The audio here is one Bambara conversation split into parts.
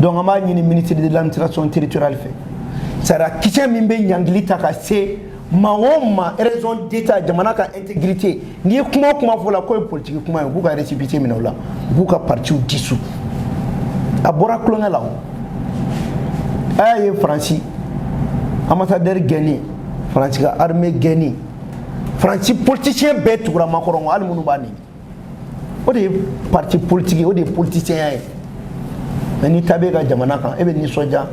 donc on a une ministre de l'administration territoriale fait ça ra kiche min be nyangili ta ka se ma raison d'état jamana ka intégrité ni kuma fola ko politique kuma bu ka récipité minawla bu ka parti dissous abora klonga law ay France ambassadeur gagné France ka armée gagné France politicien bête pour Macron al munu bani o de parti politique o de politicien ay ni tabe ka jamana kan e be ni soja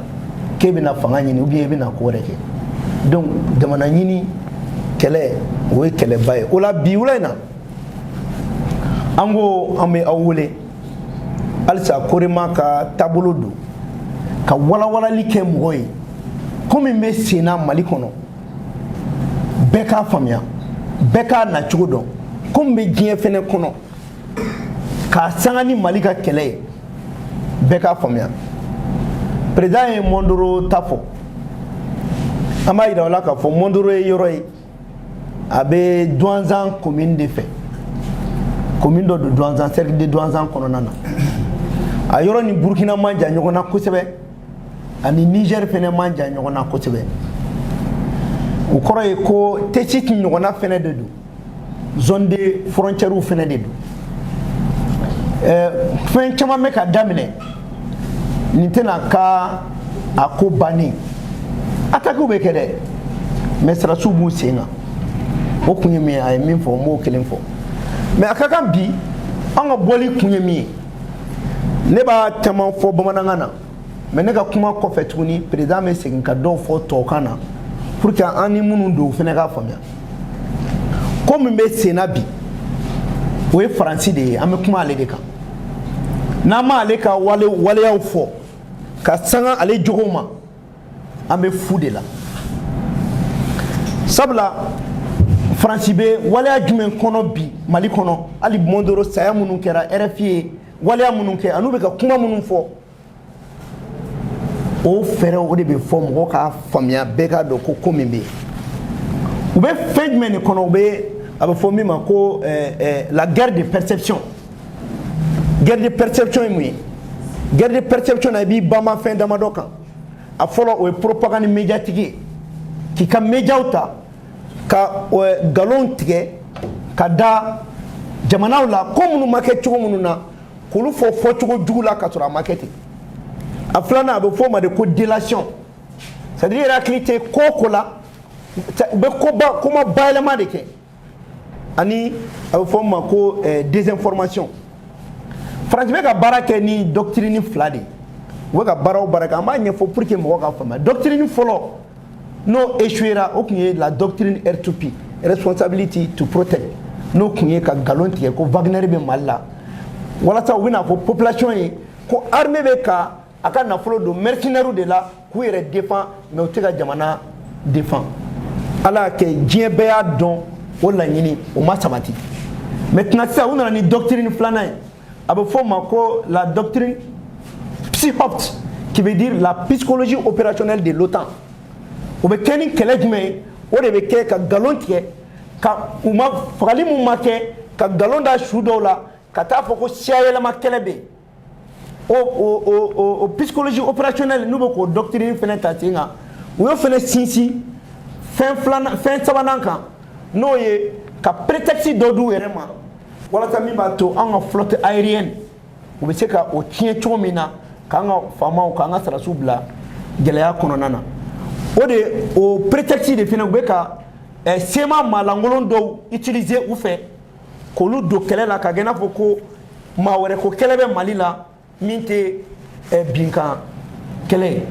ke be na fanga ni ou bien be na ko reke donc jamana ni kele o kele baye o la bi wulena ango ame awule alsa korima ka tabolo do ka wala like moy comme me sena mali kono beka famia beka na chugo don comme be gien fene kono ka sangani malika kele beka famia président Mondoro tafo ama ida wala ka fo Mondoro yoroi abe douanzan commune de fait commune de douanzan cercle de douanzan kono nana a yoro ni Burkina manja nyogona kosebe ani Niger fene manja nyogona kosebe o koro e ko techit nyogona fene de do zone de frontière ou fene de do fen chama me ka damine ni tena ka akobani ataku be kede mesra subu senga o kunyemi ay min fo mo kelen fo mais akaka bi anga boli kunyemi ne ba tama fo bamanangana mais ne ka kuma ko fetuni président me segin ka do fo to kana pour que ani munu do fene ka famia comme me senabi o e France de ame kuma ale de kan na ma ale ka wale yaw fo ka sanga ale jogoma ame fude la sabla France be wale ajumen kono bi mali kono ali Mondoro saya munun kera RFI wale munun ke anu be ka kuma munun fo o fere o de be fo mo ka famia be ka do ko komimbe ou be fedmen kono be aba fo mi ma ko la guerre de perception est mouillée. Guerre de perception na bi bama fin d'amadoka. A folo o propagande médiatique qui ka médiauta ka galon tige ka da jamana la comme nous market chugo mununa kulu fo chugo jugula ka tura market. A flana be fo ma de ko délation. C'est-à-dire la clé kokola be ko ba kuma bailama de ke ani a fo ma ko désinformation. France be ka baraka ni doctrine flade we ka baraw baraka ma nyefo pour que mo ka fama doctrine folo no échouera aucune la doctrine R2P responsibility to protect no kunye ka galontie ko Wagner be malla wala sa wina fo population yi ko armée be ka aka na folo do mercenaire de la ku yere défend mais o tega jamana défend ala ke djien be ya don wala nyini o ma sabati maintenant ça on a ni doctrine flana la doctrine psychopt qui veut dire la psychologie opérationnelle de l'OTAN. On veut qu'un kelejme, on veut que galon tie, ka uma frali mu make, ka galon da shudo la, ka ta foko siaye la makelebe. O psychologie opérationnelle nous boko doctrine fene tatinga. Ou fene sinsi fin sabananka. No ye ka prétexte dodu erema. Voilà ça mi bato en flotte aérienne ou be ka o tien chomina kanga fama o kanga sara subla gelaya kononana o de o prétexte de fina be ka sema malangolon do utiliser ou fait ko lu do kelela ka gena foko ma wore ko kelebe malila minte binka kele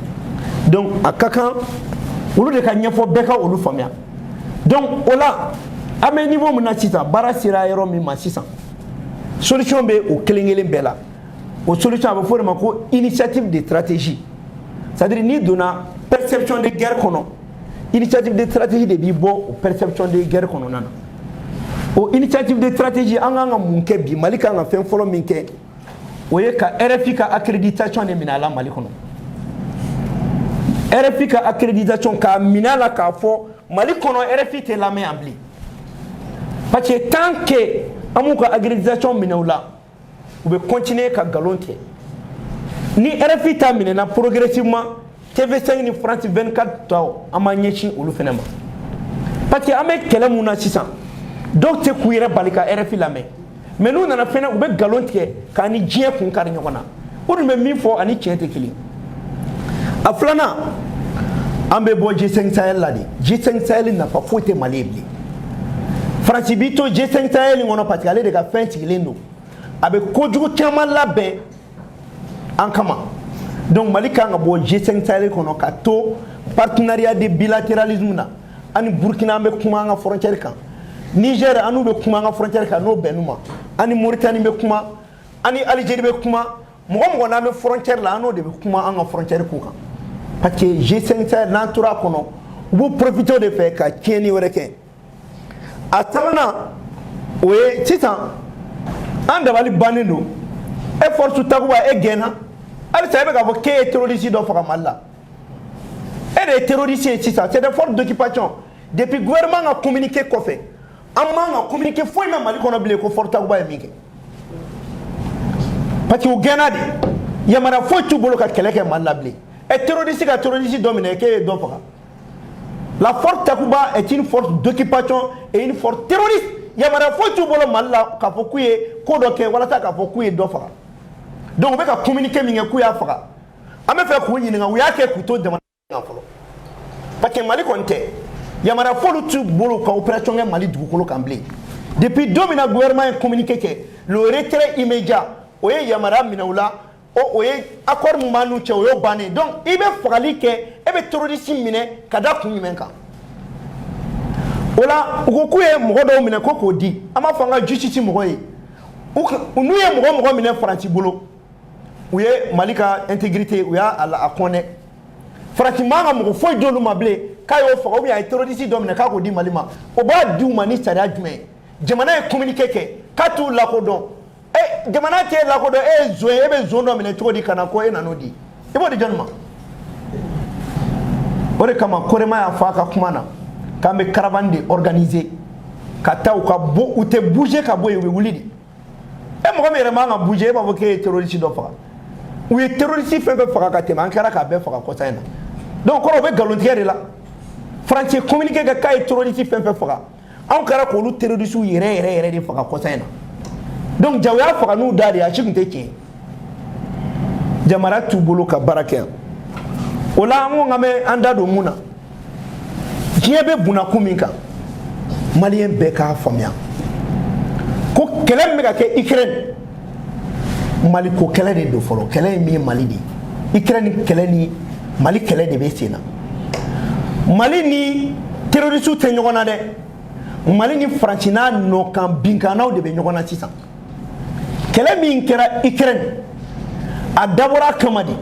donc akaka ulu de ka nyefo beka ulu famia donc ola à mes niveaux munachita bara sira yero mi masisa solution be o kelengelen bela o solution aba fo ma ko initiative de stratégie c'est-à-dire ni dona perception de guerre kono initiative de stratégie de bibo perception de guerre kono nana o initiative de stratégie anga munke bi malika nga fen folo minke o ye ka RFI ka accréditation de minala mali kono RFI ka accréditation ka minala ka fo mali kono RFI te la main ambli parce que tant que amuka accréditation minawla on peut continuer ka galonté ni RFI ta minɛna progressivement TV5 ni France 24 taw an ma ɲɛsin olu fɛnɛ ma parce que an bɛ kɛlɛ mun na sisan dɔw tɛ k'u yɛrɛ bali ka RFI lamɛn mais n'u nana fɛnɛ u bɛ galon tigɛ k'a ni diɲɛ kun kari ɲɔgɔn na o dun bɛ min fɔ ani tiɲɛ tɛ kelen a filanan an bɛ bɔ G5 Sahel la de G5 Sahel nafa foyi tɛ Mali ye bilen France b'i to G5 Sahel in kɔnɔ parce que ale de ka fɛn sigilen don a bɛ kojugu caman labɛn an kama donc Mali kan ka bɔ G5 Sahel kɔnɔ ka to partenariat de bilatéralisme na ani Burkina an bɛ kuma an ka frontière kan Niger anu bɛ kuma an ka frontière kan n'o bɛnn'u ma ani Mauritanie bɛ kuma ani Algérie bɛ kuma mɔgɔ mɔgɔ n'an bɛ frontière la an n'o de bɛ kuma an ka frontière ko kan parce que G5 Sahel n'an tora a kɔnɔ u b'u profiter de fɛ ka tiɲɛni wɛrɛ kɛ a sabanan o ye sisan an dabali bannen don e force takuba e gɛnna halisa e bɛ k'a fɔ k'e ye terroriste dɔ faga Mali la e de ye terroriste ye sisan c'est des forces d'occupation depuis gouvernement ka communiqué kɔfɛ an man ka communiqué foyi mɛn Mali kɔnɔ bilen ko force takuba ye min kɛ parce que u gɛnna de yamara foyi t'u bolo ka kɛlɛ kɛ Mali la bilen ɛ terroriste ka terroriste dɔ minɛ k'e ye dɔ faga la force takuba est une force d'occupation et une force terroriste yamara foyi t'u bolo Mali la k'a fɔ k'u ye ko dɔ kɛ walasa k'a fɔ k'u ye dɔ faga donc u bɛ ka communiqué min kɛ k'u y'a faga an bɛ fɛ k'u ɲininka u y'a kɛ k'u to jamana kan fɔlɔ parce que Mali kɔni tɛ yamara fɔlu t'u bolo ka opération kɛ Mali dugukolo kan bilen depuis don min na gouvernement ye communiqué kɛ le retrait immédiat o ye yamara minɛ u la o ye accord min b'an n'u cɛ o y'o bannen donc i bɛ fagali kɛ e bɛ terroriste minɛ ka da kun jumɛn kan o la u ko k'u ye mɔgɔ dɔw minɛ ko k'o di an b'a fɔ an ka justice mɔgɔ ye n'u ye mɔgɔ minɛ Faransi bolo u ye Mali ka intégrité u y'a a kɔnɛ Faransi man ka mɔgɔ foyi d'olu ma bilen k'a y'o faga ou bien a ye terroriste dɔ minɛ k'a k'o di Mali ma o b'a di u ma ni sariya jumɛn ye jamana ye communiqué kɛ k'a t'u lakodɔn jamana tɛ lakodɔn e ye zon ye e bɛ zon dɔ minɛ cogo di ka na ko e nan'o di i b'o di jɔnni ma o de kama Korema y'a fɔ a ka kuma na k'an bɛ caravane de organiser ka taa u ka bɔ u tɛ bouger ka bɔ yen u bɛ wuli de e mɔgɔ min yɛrɛ man ka bouger e b'a fɔ k'e ye terroriste dɔ faga u ye terroriste fɛn fɛn faga ka tɛmɛ an kɛra k'a bɛɛ faga kɔsa in na donc kɔrɔ u bɛ nkalontigɛ de la France ye communiqué kɛ k'a ye terroriste fɛn fɛn faga anw kɛra k'olu terroriste yɛrɛ de faga kɔsa in na donc jago y'a faga n'u da de a si tun tɛ tiɲɛ jamana t'u bolo ka baara kɛ o la an ko k'an bɛ an da don mun na diɲɛ bɛ bunakun min kan maliyɛn bɛɛ k'a faamuya ko kɛlɛ min bɛ ka kɛ Ukraine Mali ko kɛlɛ de don fɔlɔ kɛlɛ ye min ye Mali de ye Ukraine kɛlɛ ni Mali kɛlɛ de bɛ sen na Mali ni terroriste tɛ ɲɔgɔn na dɛ Mali ni Faransi n'a nɔkan binkanaw de bɛ ɲɔgɔn na sisan kɛlɛ min kɛra Ukraine a dabɔra a kama de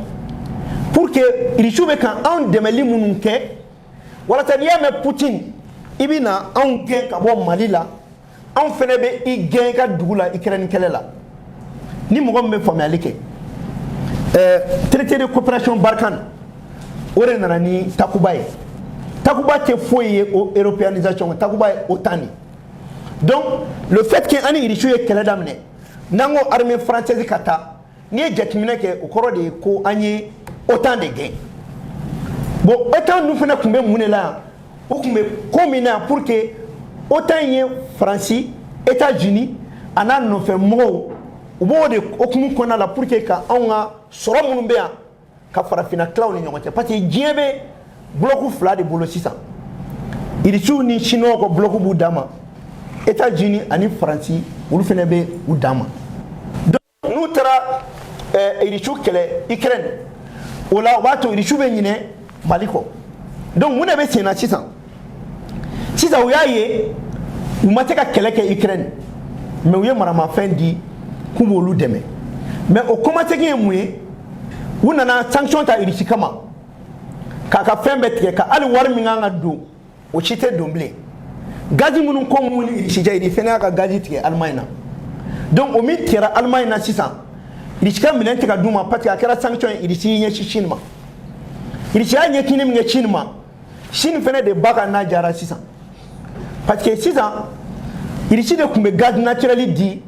pour que Russie bɛ ka anw dɛmɛli minnu kɛ walasa n'i y'a mɛn Poutine i bɛ na anw gɛn ka bɔ Mali la anw fɛnɛ bɛ i gɛn i ka dugu la Ukraine kɛlɛ la ni mɔgɔ min bɛ faamuyali kɛ traité de coopération Barkhane o de nana ni Takuba ye Takuba tɛ foyi ye o européanisation Takuba ye OTAN de donc le fait que ani Russie ye kɛlɛ daminɛ n'an ko armée française ka taa n'i ye jateminɛ kɛ o kɔrɔ de ye ko an ye OTAN de gɛn bon OTAN dun fana tun bɛ mun de la yan o tun bɛ ko min na pour que OTAN ye Faransi États-Unis a n'a nɔfɛmɔgɔw u b'o de okumu kɔnɔna la pour que ka anw ka sɔrɔ minnu bɛ yan ka farafinna tilaw ni ɲɔgɔn cɛ parce que diɲɛ bɛ bloc fila de bolo sisan Irisiw ni Chinois ka bloc b'u dan ma États-Unis ani Faransi olu fana bɛ u dan ma donc n'u taara Irisiw kɛlɛ Ukraine o la o b'a to Irisiw bɛ ɲinɛ Mali kɔ donc mun de bɛ sen na sisan u y'a ye u ma se ka kɛlɛ kɛ Ukraine mais u ye maramafɛn di k'u b'olu dɛmɛ mais o kɔmasegin ye mun ye u nana sanction ta Irisi kama k'a ka fɛn bɛɛ tigɛ ka hali wari min kan ka don o si tɛ don bilen gazi minnu ko mun ni Irisi cɛ Irisi fɛnɛ y'a ka gazi tigɛ Allemagne na donc o min tigɛra Allemagne na sisan Irisi ka minɛn tɛ ka d'u ma parce que a kɛra sanction ye Irisi y'i ɲɛsin Chine ma Irisi y'a ɲɛsini min kɛ Chine ma Chine fɛnɛ de ba ka n'a jara sisan parce que sisan Irisi de tun bɛ gaz naturel di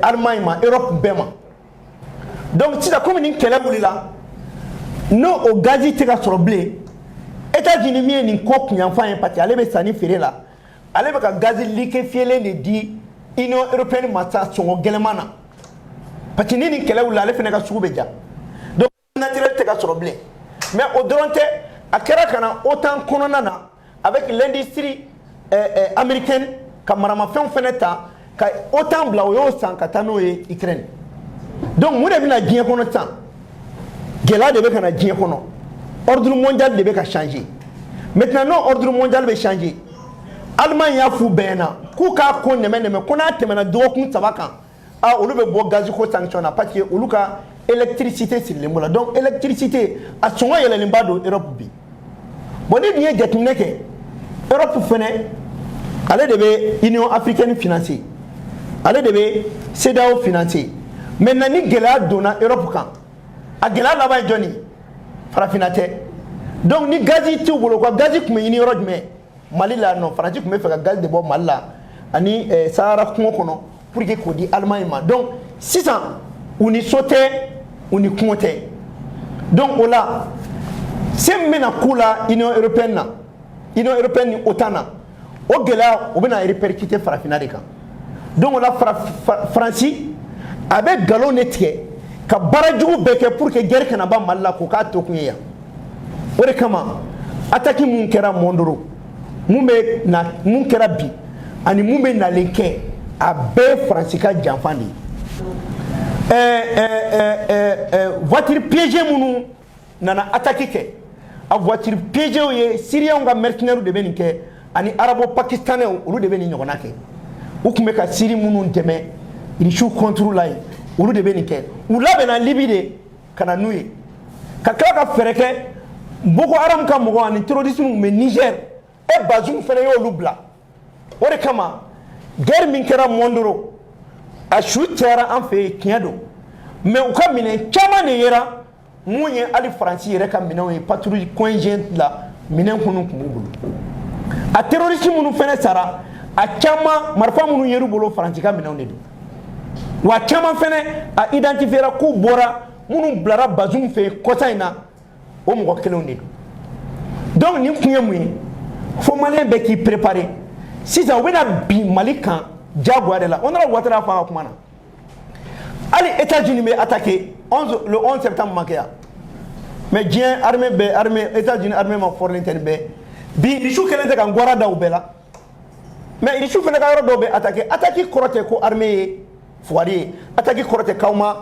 Allemagne ma Europe bɛɛ ma donc si comme ni kɛlɛ wulila no o gazi tɛ ka sɔrɔ bilen États-Unis min ye nin ko kunyanfan ye parce que ale bɛ sanni feere la ale bɛ ka gazi liquéfié de di Union européenne ma sa sɔngɔ gɛlɛman na parce que ni nin kɛlɛ wulila ale fana ka sugu bɛ ja donc naturel tɛ ka sɔrɔ bilen mais o dɔrɔn tɛ a kɛra ka na OTAN kɔnɔna na avec l'industrie américaine ka maramafɛnw fana ta ka OTAN bila o y'o san ka taa n'o ye Ukraine donc mun de bɛna diɲɛ kɔnɔ sisan gɛlɛya de bɛ ka na diɲɛ kɔnɔ ordre mondial de bɛ ka changer maintenant non ordre mondial bɛ changer Allemagne y'a f'u bɛɛ ɲɛna k'u k'a ko nɛmɛ ko n'a tɛmɛna dɔgɔkun 3 kan olu bɛ bɔ gaz ko sanction na parce que olu ka électricité sirilen b'o la donc électricité a sɔngɔ yɛlɛlenba don Europe bi bon ni dun ye jateminɛ kɛ Europe fɛnɛ ale de bɛ Union africaine financer ale de bɛ CEDEAO financer maintenant ni gɛlɛya donna Europe kan a gɛlɛya laban ye jɔnni farafinna tɛ donc ni gazi t'u bolo quoi gazi tun bɛ ɲini yɔrɔ jumɛn Mali la non Faransi tun bɛ fɛ ka gaz de bɔ Mali la ani Sahara kungo kɔnɔ pour que k'o di Allemagne ma donc sisan u ni so tɛ u ni kungo tɛ donc o la se min bɛna k'u la Union européenne ni OTAN na o gɛlɛya o bɛna répercuter farafinna de kan donc o la Faransi a bɛ nkalon de tigɛ ka baara jugu bɛɛ kɛ pour que guerre kana ban Mali la k'o k'a to kun ye yan o de kama attaque mun kɛra Mondoro mun kɛra bi ani mun bɛ nalen kɛ a bɛɛ ye Faransi ka janfan de ye voiture piégée minnu nana attaque kɛ a voiture piégée ye Syriens ka mercenaires de bɛ nin kɛ ani arabo-pakistanais olu de bɛ nin ɲɔgɔnna kɛ u tun bɛ ka Syrie minnu dɛmɛ Irisiw contre la ye olu de bɛ nin kɛ u labɛnna Libi de ka na n'u ye ka tila ka fɛɛrɛ kɛ Boko Haram ka mɔgɔ ani terroristes min bɛ Niger Bazoum fana y'olu bila o de kama guerre min kɛra Mondoro a su cayara an fɛ yen tiɲɛ don mais u ka minɛn caman de yera mun ye hali Faransi yɛrɛ ka minɛnw ye patrouille conjointe la minɛn minnu tun b'u bolo a terroristes minnu fana sara a caman marifa minnu yer'u bolo Faransi ka minɛnw de don wa caman fana a identifiera k'u bɔra minnu bilara Bazoum fɛ yen kɔsa in na o mɔgɔ kelenw de don donc nin kun ye mun ye fo maliyɛn bɛɛ k'i préparer sisan u bɛna bi Mali kan diyagoya de la Honorable Ouattara fɔ a ka kuma na hali États-Unis bɛ attaquer le 11 septembre ma kɛ yan mais diɲɛ armée États-Unis armée ma fɔrɔlen tɛ nin bɛɛ bi Irisiw kɛlen tɛ ka ngɔra da u bɛɛ la mais Irisiw fana ka yɔrɔ dɔw bɛ attaque kɔrɔ tɛ ko armée ye fugari ye attaque kɔrɔ tɛ k'aw ma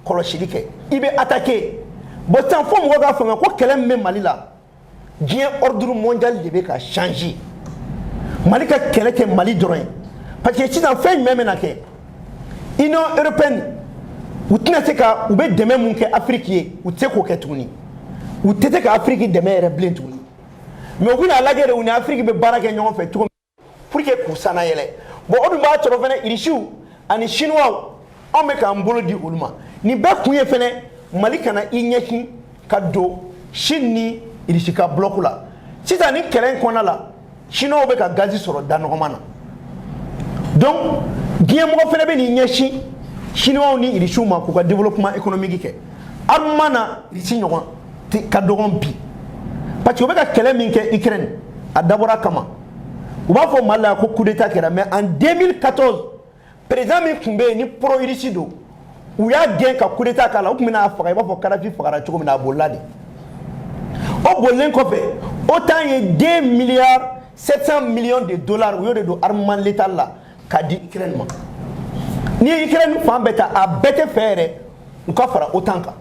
kɔlɔsili kɛ i bɛ attaquer bon sisan fo mɔgɔw k'a faamuya ko kɛlɛ min bɛ Mali la diɲɛ ordre mondial de bɛ ka changer Mali ka kɛlɛ tɛ Mali dɔrɔn ye parce que sisan fɛn jumɛn bɛna kɛ Union européenne u tɛna se ka u bɛ dɛmɛ mun kɛ Afrique ye u tɛ se k'o kɛ tuguni u tɛ se ka Afrique dɛmɛ yɛrɛ bilen tuguni mais u bɛna lajɛ de u ni Afrique bɛ baara kɛ ɲɔgɔn fɛ cogo min pour que k'u sanayɛlɛ bon o dun b'a sɔrɔ fana Irisiw ani Chinois anw bɛ k'an bolo di olu ma nin bɛɛ kun ye fana Mali kana i ɲɛsin ka don Chine ni Irisi ka bloc la sisan ni kɛlɛ in kɔnɔna la Chinois bɛ ka gazi sɔrɔ da nɔgɔman na donc diɲɛ mɔgɔ fana bɛ n'i ɲɛsin Chinois ni Irisiw ma k'u ka développement économique kɛ armement na Irisi ɲɔgɔn ka dɔgɔn bi parce que u bɛ ka kɛlɛ min kɛ Ukraine a dabɔra kama u b'a fɔ Mali la ko coup d'état kɛra mais en 2014 président min tun bɛ yen ni pro Irisi don u y'a gɛn ka coup d'état k'a la u tun bɛna a faga i b'a fɔ Kadhafi fagara cogo min na a bolila de o bolilen kɔfɛ OTAN ye 2 milliards 700 millions de dollars u y'o de don armement létal la k'a di Ukraine ma ni ye Ukraine fan bɛɛ ta a bɛɛ tɛ fɛ yɛrɛ u ka fara OTAN kan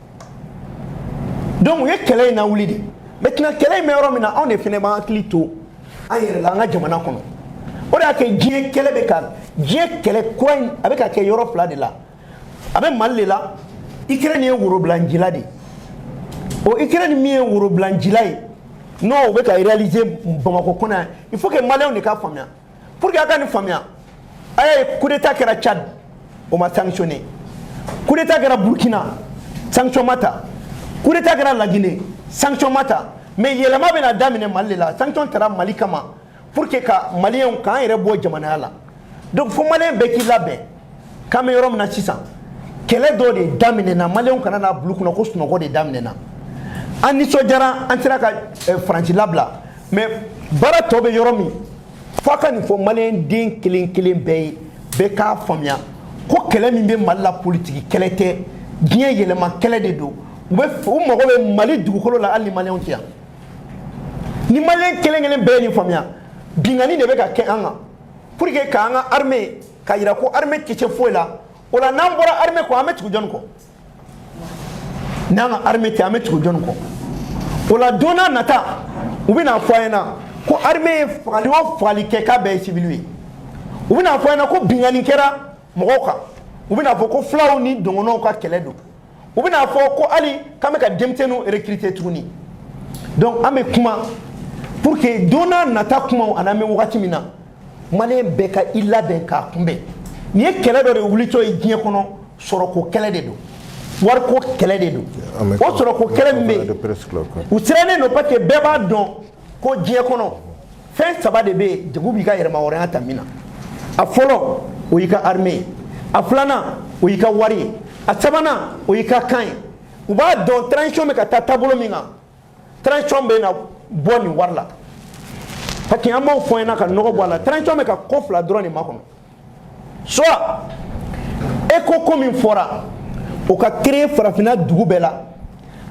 donc u ye kɛlɛ in lawuli de maintenant kɛlɛ in bɛ yɔrɔ min na anw de fana b'an hakili to an yɛrɛ la an ka jamana kɔnɔ o de y'a kɛ diɲɛ kɛlɛ bɛ ka diɲɛ kɛlɛ kura in a bɛ ka kɛ yɔrɔ fila de la a bɛ Mali de la Ukraine ye worobilancila de o Ukraine min ye worobilancila ye n'o bɛ ka réaliser Bamakɔ kɔnɔ yan il faut que Maliyɛnw de ka faamuya pour que a ka nin faamuya a y'a ye coup d'état kɛra Tchad o ma sanctionné coup d'état kɛra Burkina sanction ma ta coup d'état kɛra La Guinée sanction ma ta mais yɛlɛma bɛna daminɛ Mali de la sanction taara Mali kama pour que ka Maliyɛnw k'an yɛrɛ bɔ jamanaya la donc fo Maliyɛn bɛɛ k'i labɛn k'an bɛ yɔrɔ min na sisan kɛlɛ dɔ de daminɛna maliyɛnw kana n'a bila u kunna ko sunɔgɔ de daminɛna an nisɔndiyara an sera ka Faransi labila mais baara tɔ bɛ yɔrɔ min fo a ka nin fɔ maliyɛn den kelen kelen bɛɛ ye bɛɛ k'a faamuya ko kɛlɛ min bɛ Mali la politiki kɛlɛ tɛ diɲɛ yɛlɛma kɛlɛ de don u mago bɛ Mali dugukolo la hali ni maliyɛnw tɛ yan ni maliyɛn kelen kelen bɛɛ ye nin faamuya bingani de bɛ ka kɛ an kan pour que k'an ka armée ka yira ko armée tɛ se foyi la o la n'an bɔra armée kɔ an bɛ tugu jɔnni kɔ n'an ka armée tɛ an bɛ tugu jɔnni kɔ o la don n'a nata u bɛ n'a fɔ an ɲɛna ko armée ye fagali o fagali kɛ k'a bɛɛ ye civil ye u bɛ n'a fɔ an ɲɛna ko bingani kɛra mɔgɔw kan u bɛ n'a fɔ ko fulaw ni dɔngɔnɔw ka kɛlɛ don u bɛ n'a fɔ ko hali k'an bɛ ka denmisɛnninw recruter tuguni donc an bɛ kuma pour que don n'a nata kumaw ani an bɛ wagati min na maliyɛn bɛɛ ka i labɛn k'a kunbɛn nin ye kɛlɛ dɔ de wulitɔ ye diɲɛ kɔnɔ sɔrɔko kɛlɛ de don wariko kɛlɛ de don o sɔrɔko kɛlɛ min bɛ yen u sirannen don parce que bɛɛ b'a dɔn ko diɲɛ kɔnɔ fɛn saba de bɛ yen jago b'i ka yɛrɛma hɔrɔnya ta min na a fɔlɔ o y'i ka armée ye a filanan o y'i ka wari ye a sabanan o y'i ka kan ye u b'a dɔn transition bɛ ka taa taabolo min kan transition bɛ na bɔ nin wari la parce que an b'aw fɔ ɲɛna ka nɔgɔ bɔ a la transition bɛ ka ko fila dɔrɔn de makɔnɔ soit éco ko min fɔra o ka créer farafinna dugu bɛɛ la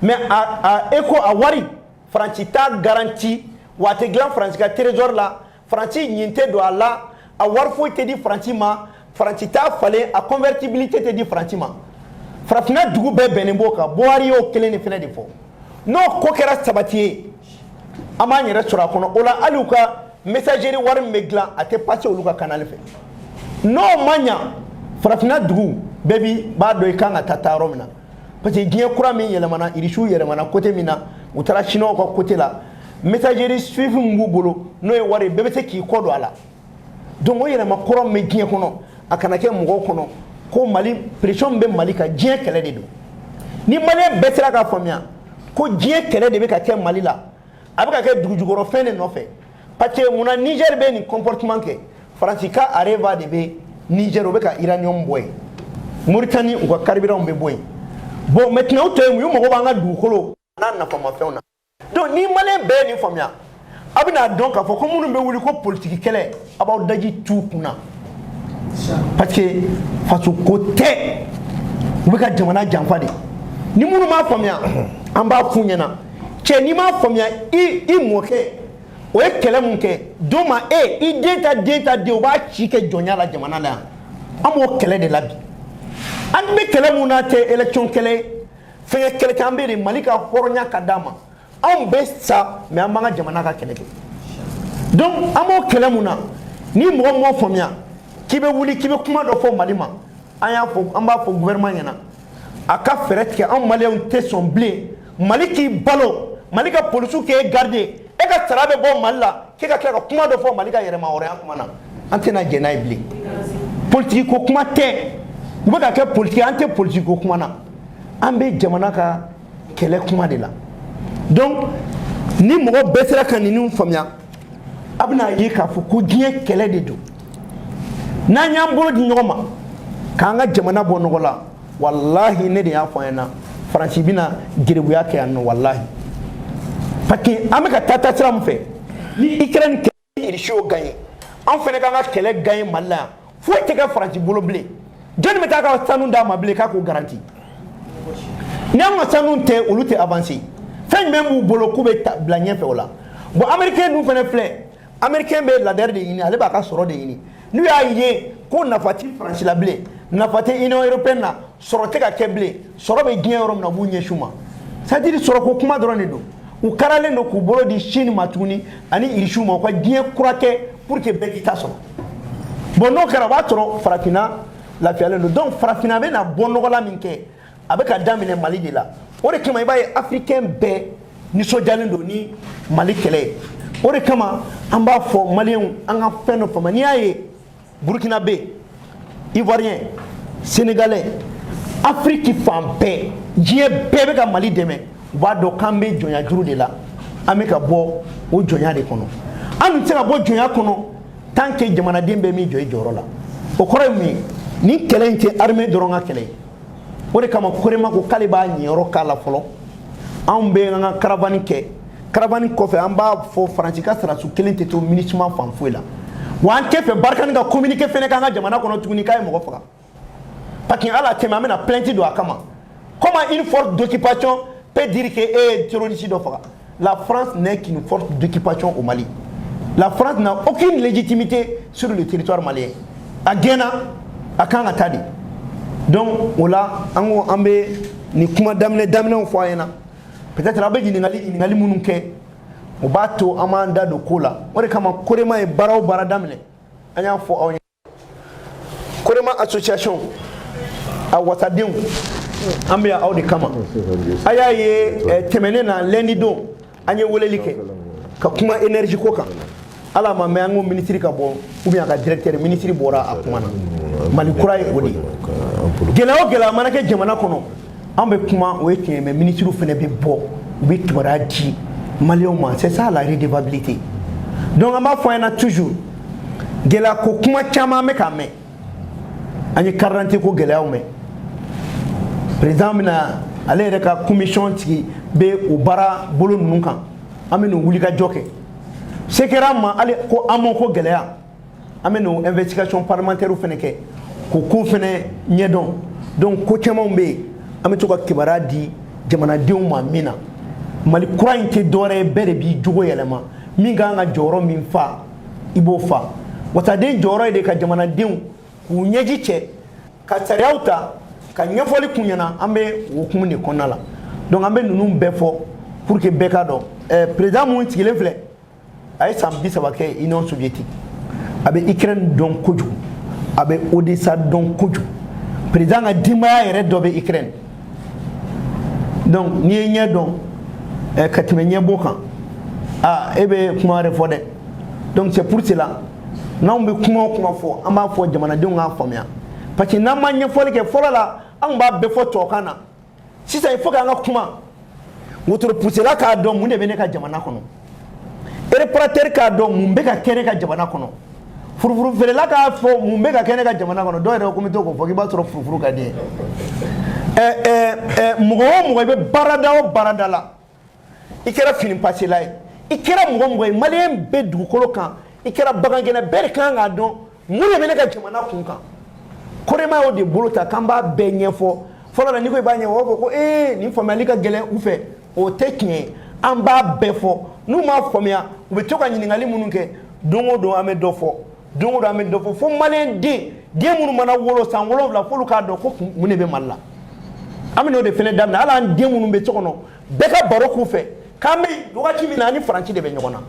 mais a éco a wari Faransi t'a garanti wa a tɛ dilan Faransi ka trésor la Faransi ɲin tɛ don a la a wari foyi tɛ di Faransi ma Faransi t'a falen a convertibilité tɛ di Faransi ma farafinna dugu bɛɛ bɛnnen b'o kan Buhari y'o kelen de fɛnɛ de fɔ n'o ko kɛra sabati ye an b'an yɛrɛ sɔrɔ a kɔnɔ o la hali u ka messagerie wari min bɛ dilan a tɛ passer olu ka canal fɛ n'o ma ɲa farafinna dugu bɛɛ b'a dɔn i kan ka taa yɔrɔ min na parce que diɲɛ kura min yɛlɛmana irisiw yɛlɛmana côté min na u taara chinois ka côté la messagerie suivi min b'u bolo n'o ye wari bɛɛ bɛ se k'i kɔ don a la donc o yɛlɛma kɔrɔ min bɛ diɲɛ kɔnɔ a kana kɛ mɔgɔw kɔnɔ ko Mali pression min bɛ Mali kan diɲɛ kɛlɛ de don ni maliyɛn bɛɛ sera k'a faamuya ko diɲɛ kɛlɛ de bɛ ka kɛ Mali la a bɛ ka kɛ dugujukɔrɔ fɛn de nɔfɛ parce que munna Niger bɛ nin comportement kɛ Faransi ka Areva de bɛ Niger o bɛ ka uranium bɔ yen Mauritanie u ka carburant bɛ bɔ yen bon maintenant u tɔ ye mun ye mɔgɔw b'an ka dugukolo n'a nafamafɛnw na donc ni maliyɛn bɛɛ ye nin faamuya a bɛna dɔn k'a fɔ ko minnu bɛ wuli ko politiki kɛlɛ a b'aw daji t'u kunna parce que faso ko tɛ u bɛ ka jamana janfa de ni minnu m'a faamuya an b'a f'u ɲɛna cɛ n'i m'a faamuya i mɔkɛ o ye kɛlɛ mun kɛ don ma i den ta den o b'a ci kɛ jɔnya la jamana la yan an b'o kɛlɛ de la bi an bɛ kɛlɛ mun n'a tɛ élection kɛlɛ fɛnkɛ kɛlɛ kɛ an bɛ de Mali ka hɔrɔnya ka d'a ma anw bɛ sa mais an b'an ka jamana ka kɛlɛ kɛ donc an b'o kɛlɛ mun na ni mɔgɔ m'o faamuya k'i bɛ wuli k'i bɛ kuma dɔ fɔ Mali ma an b'a fɔ gouvernement ɲɛna a ka fɛɛrɛ tigɛ anw maliyɛnw tɛ sɔn bilen Mali k'i balo Mali ka polisiw k'e garde e ka sara bɛ bɔ Mali la k'e ka tila ka kuma dɔ fɔ Mali ka yɛrɛma hɔrɔnya kuma na an tɛna jɛ n'a ye bilen politique ko kuma tɛ u bɛ ka kɛ politique an tɛ politique ko kuma na an bɛ jamana ka kɛlɛ kuma de la donc ni mɔgɔ bɛɛ sera ka ninnu faamuya a bɛna ye k'a fɔ ko diɲɛ kɛlɛ de don n'an y'an bolo di ɲɔgɔn ma k'an ka jamana bɔ nɔgɔ la walahi ne de y'a fɔ an ɲɛna Faransi bɛna gerebuya kɛ yan nɔ walahi parce que an bɛ ka taa sira min fɛ ni Ukraine kɛlɛ irisiw gagné an fɛnɛ k'an ka kɛlɛ gagné Mali la yan foyi tɛ kɛ Faransi bolo bilen jɔnni bɛ taa ka sanu d'a ma bilen k'a k'o garanti ni an ka sanu tɛ olu tɛ avancer fɛn jumɛn b'u bolo k'u bɛ bila ɲɛfɛ o la bon américain dun fɛnɛ filɛ américain bɛ ladɛri de ɲini ale b'a ka sɔrɔ de ɲini n'u y'a ye ko nafa tɛ Faransi la bilen nafa tɛ Union européenne na sɔrɔ tɛ ka kɛ bilen sɔrɔ bɛ diɲɛ yɔrɔ min na u b'u ɲɛsin u ma c'est à dire sɔrɔko kuma dɔrɔn de don u karalen don k'u bolo di Chine ma tuguni ani irisiw ma u ka diɲɛ kura kɛ pour que bɛɛ k'i ta sɔrɔ bon n'o kɛra o b'a sɔrɔ farafinna lafiyalen don donc farafinna bɛna bɔ nɔgɔla min kɛ a bɛ ka daminɛ Mali de la o de kama i b'a ye africain bɛɛ nisɔndiyalen don ni Mali kɛlɛ ye o de kama an b'a fɔ maliyɛnw an ka fɛn dɔ faamuya n'i y'a ye burkinabé ivoirien sénégalais Afrique fan bɛɛ diɲɛ bɛɛ bɛ ka Mali dɛmɛ u b'a dɔn k'an bɛ jɔnya juru de la an bɛ ka bɔ o jɔnya de kɔnɔ an dun tɛ se ka bɔ jɔnya kɔnɔ tant que jamanaden bɛɛ m'i jɔ i jɔyɔrɔ la o kɔrɔ ye mun ye nin kɛlɛ in tɛ armée dɔrɔn ka kɛlɛ ye o de kama Korema ko k'ale b'a ɲɛyɔrɔ k'a la fɔlɔ anw bɛ an ka caravane kɛ caravane kɔfɛ an b'a fɔ Faransi ka sarasu kelen tɛ to MINUSMA fan foyi la wa an tɛ fɛ Barkani ka communiqué fɛnɛ k'an ka jamana kɔnɔ tuguni k'a ye mɔgɔ faga parce que ala tɛmɛ an bɛna plainte don a kama comment une force d'occupation peut dire que e terroriste dɔ faga. La France n'est qu'une force d'occupation au Mali. La France n'a aucune légitimité sur le territoire malien. A Guéna, à Kangatadi. Donc, voilà, on be ni kuma damne on foyena. Peut-être la bête n'ingali mununke. Au bateau, amanda de cola. On est comme Korema et Barao Baradamne. Anya fo on. Korema association. A Watadion. Ambia au de kama. Aya ye temene na lendi do. Anye wolelike ka kuma énergie ko kan ala ma me ango ministre ka bo ou bien ka directeur ministre bora akuma na mali kuray wodi gela manake jamana kono ambe kuma o yake me ministre fene be bo bi tubara di malien ma c'est ça la redevabilité donc amba foyna toujours gela ko kuma chama me ka me anye 40 ko gela o me président na ale yɛrɛ ka commission tigi bɛ o baara bolo ninnu kan an bɛ n'o wulikajɔ kɛ se kɛra an ma hali ko an ma ko gɛlɛya an bɛ n'o investigation parlementaire fɛnɛ kɛ k'o ko fɛnɛ ɲɛdɔn donc ko camanw bɛ yen an bɛ to ka kibaruya di jamanadenw ma min na mali kura in tɛ dɔwɛrɛ ye bɛɛ de b'i jogo yɛlɛma min ka kan ka jɔyɔrɔ min fa i b'o fa wasaden jɔyɔrɔ ye de ka jamanadenw k'u ɲɛji cɛ ka sariyaw ta ka ɲɛfɔli kun ɲɛna an bɛ hukumu de kɔnɔna la donc an bɛ ninnu bɛɛ fɔ pour que bɛɛ ka dɔn président mun sigilen filɛ a ye san 30 kɛ Union soviétique a bɛ Ukraine dɔn kojugu a bɛ Odessa dɔn kojugu président ka denbaya yɛrɛ dɔ bɛ Ukraine donc n'i ye ɲɛ dɔn ka tɛmɛ ɲɛbɔ kan e bɛ kuma wɛrɛ fɔ dɛ donc c'est pour cela n'anw bɛ kuma o kuma fɔ an b'a fɔ jamanadenw k'a faamuya parce que n'an ma ɲɛfɔli kɛ fɔlɔ la an b'a bɛɛ fɔ tubabukan na sisan il faut que an ka kuma wotoro pusela k'a dɔn mun de bɛ ne ka jamana kɔnɔ réparateur k'a dɔn mun bɛ ka kɛ ne ka jamana kɔnɔ furufuru feerela k'a fɔ mun bɛ ka kɛ ne ka jamana kɔnɔ dɔw yɛrɛ ko n bɛ to k'o fɔ k'i b'a sɔrɔ furufuru ka di mɔgɔ o mɔgɔ i bɛ baarada o baarada la i kɛra fini pasela ye i kɛra mɔgɔ o mɔgɔ ye maliyɛn bɛ dugukolo kan i kɛra bagangɛnɛ bɛɛ de kan k'a dɔn mun de bɛ ne ka jamana kun kan Korema y'o de bolo ta k'an b'a bɛɛ ɲɛfɔ fɔlɔ la n'i ko i b'a ɲɛfɔ o b'a fɔ ko nin faamuyali ka gɛlɛn u fɛ o tɛ tiɲɛ ye an b'a bɛɛ fɔ n'u m'a faamuya u bɛ to ka ɲininkali minnu kɛ don o don an bɛ dɔ fɔ don o don an bɛ dɔ fɔ fo maliyɛn den minnu mana wolo san 7 f'olu k'a dɔn ko mun de bɛ Mali la an bɛ n'o de fɛnɛ daminɛ hali an den minnu bɛ so kɔnɔ bɛɛ ka baro k'u fɛ k'an bɛ wagati min na an ni Faransi de bɛ ɲɔgɔn na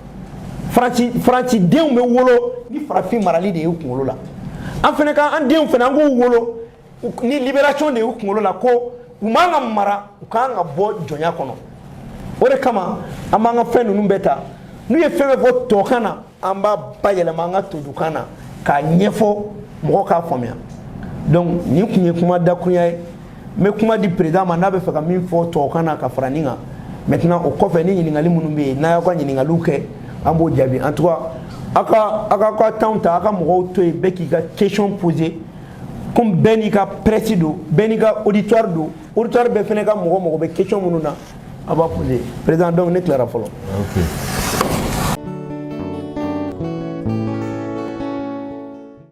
Faransi denw bɛ wolo ni farafin marali de y'u kunkolo la an fɛnɛ ka an denw fɛnɛ an k'u wolo ni libération de y'u kunkolo la ko u man ka mara u kan ka bɔ jɔnya kɔnɔ o de kama an b'an ka fɛn ninnu bɛɛ ta n'u ye fɛn fɛn fɔ tubabukan na an b'a bayɛlɛma an ka tojukan na k'a ɲɛfɔ mɔgɔw k'a faamuya donc nin kun ye kuma dakurunya ye n bɛ kuma di président ma n'a bɛ fɛ ka min fɔ tubabukan na ka fara nin kan maintenant o kɔfɛ ni ɲininkali minnu bɛ yen n'a y'aw ka ɲininkaliw kɛ an b'o jaabi en tout cas aw ka temps ta aw ka mɔgɔw to yen bɛɛ k'i ka question poser comme bɛɛ n'i ka presse don bɛɛ n'i ka auditoire don auditoire bɛɛ fɛnɛ ka mɔgɔ bɛ question minnu na a b'a poser président donc ne tilara fɔlɔ.